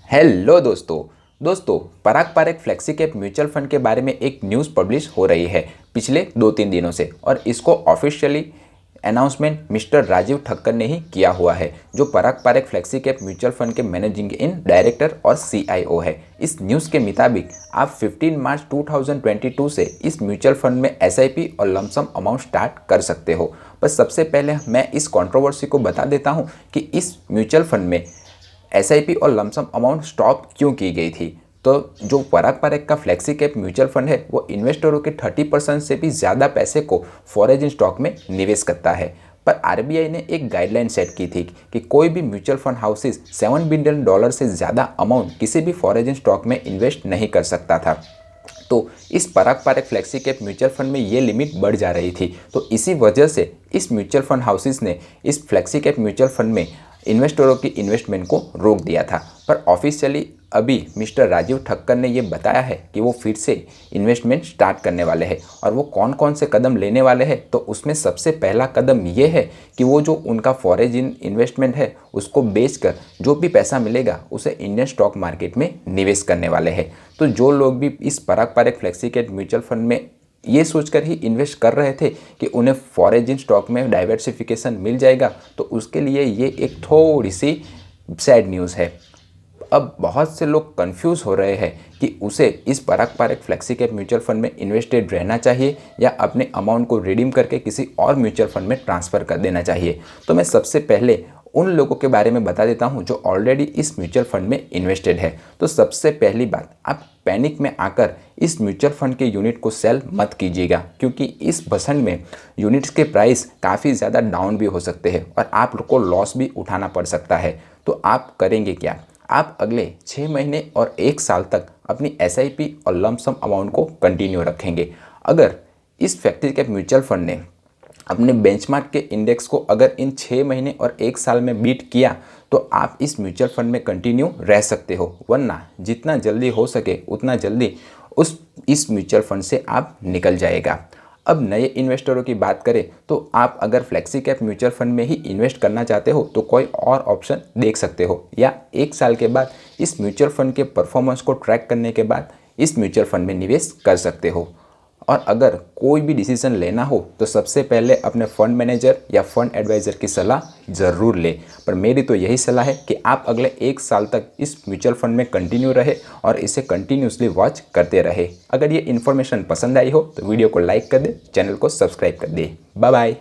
Hello दोस्तों Parag Parekh flexi cap mutual fund के बारे में एक न्यूज़ पब्लिश हो रही है पिछले 2-3 दिनों से। और इसको officially announcement mister Rajiv Thakkar ने ही किया हुआ है, जो Parag Parekh flexi cap mutual fund के मैनेजिंग इन डायरेक्टर और सीआईओ है। इस न्यूज़ के मुताबिक आप 15 मार्च 2022 से इस म्यूचुअल फंड में एसआईपी और लमसम अमाउंट स्टार्ट कर सकते हो। बस सबसे पहले मैं इस कंट्रोवर्सी को बता देता हूँ कि इस म्यूचुअल फंड में एसआईपी और लमसम अमाउंट स्टॉप क्यों की गई थी। तो जो पराग पारेख का फ्लेक्सी कैप म्यूचुअल फंड है वो इन्वेस्टरों के 30% से भी ज़्यादा पैसे को फॉरेन स्टॉक में निवेश करता है। पर आरबीआई ने एक गाइडलाइन सेट की थी कि कोई भी म्यूचुअल फंड हाउसेस $7 बिलियन से ज़्यादा अमाउंट किसी भी फॉरेन स्टॉक में इन्वेस्ट नहीं कर सकता था। तो इस Parag Parekh flexi cap mutual fund में ये लिमिट बढ़ जा रही थी। तो इसी वजह से इस म्यूचुअल फंड हाउसेस ने इस फ्लेक्सी कैप म्यूचुअल फंड में इन्वेस्टरों की इन्वेस्टमेंट को रोक दिया था। पर ऑफिशियली अभी मिस्टर राजीव ठक्कर ने ये बताया है कि वो फिर से इन्वेस्टमेंट स्टार्ट करने वाले हैं। और वो कौन कौन से कदम लेने वाले हैं, तो उसमें सबसे पहला कदम ये है कि वो जो उनका फॉरेन इन्वेस्टमेंट है उसको बेचकर जो भी पैसा मिलेगा उसे इंडियन स्टॉक मार्केट में निवेश करने वाले हैं। तो जो लोग भी इस Parag Parekh flexi cap mutual fund में ये सोचकर ही इन्वेस्ट कर रहे थे कि उन्हें फॉरेन स्टॉक में डाइवर्सिफिकेशन मिल जाएगा, तो उसके लिए ये एक थोड़ी सी सैड न्यूज़ है। अब बहुत से लोग कंफ्यूज हो रहे हैं कि उसे इस Parag Parekh flexi cap mutual fund में इन्वेस्टेड रहना चाहिए या अपने अमाउंट को रिडीम करके किसी और म्यूचुअल फंड में ट्रांसफ़र कर देना चाहिए। तो मैं सबसे पहले उन लोगों के बारे में बता देता हूं जो ऑलरेडी इस म्यूचुअल फंड में इन्वेस्टेड है। तो सबसे पहली बात, आप पैनिक में आकर इस म्यूचुअल फंड के यूनिट को सेल मत कीजिएगा, क्योंकि इस बसंत में यूनिट्स के प्राइस काफ़ी ज़्यादा डाउन भी हो सकते हैं और आप लोग को लॉस भी उठाना पड़ सकता है। तो आप करेंगे क्या, आप अगले 6 महीने और 1 साल तक अपनी एसआईपी और लमसम अमाउंट को कंटिन्यू रखेंगे। अगर इस फ्लेक्सी कैप म्यूचुअल फंड ने अपने बेंचमार्क के इंडेक्स को अगर इन 6 महीने और 1 साल में बीट किया तो आप इस म्यूचुअल फंड में कंटिन्यू रह सकते हो, वरना जितना जल्दी हो सके उतना जल्दी इस म्यूचुअल फंड से आप निकल जाएगा। अब नए इन्वेस्टरों की बात करें तो आप अगर फ्लेक्सी कैप म्यूचुअल फंड में ही इन्वेस्ट करना चाहते हो तो कोई और ऑप्शन देख सकते हो, या 1 साल के बाद इस म्यूचुअल फंड के परफॉर्मेंस को ट्रैक करने के बाद इस म्यूचुअल फंड में निवेश कर सकते हो। और अगर कोई भी डिसीजन लेना हो तो सबसे पहले अपने फंड मैनेजर या फंड एडवाइज़र की सलाह ज़रूर ले। पर मेरी तो यही सलाह है कि आप अगले 1 साल तक इस म्यूचुअल फंड में कंटिन्यू रहे और इसे कंटिन्यूसली वॉच करते रहे। अगर ये इन्फॉर्मेशन पसंद आई हो तो वीडियो को लाइक कर दे, चैनल को सब्सक्राइब कर दे। Bye bye.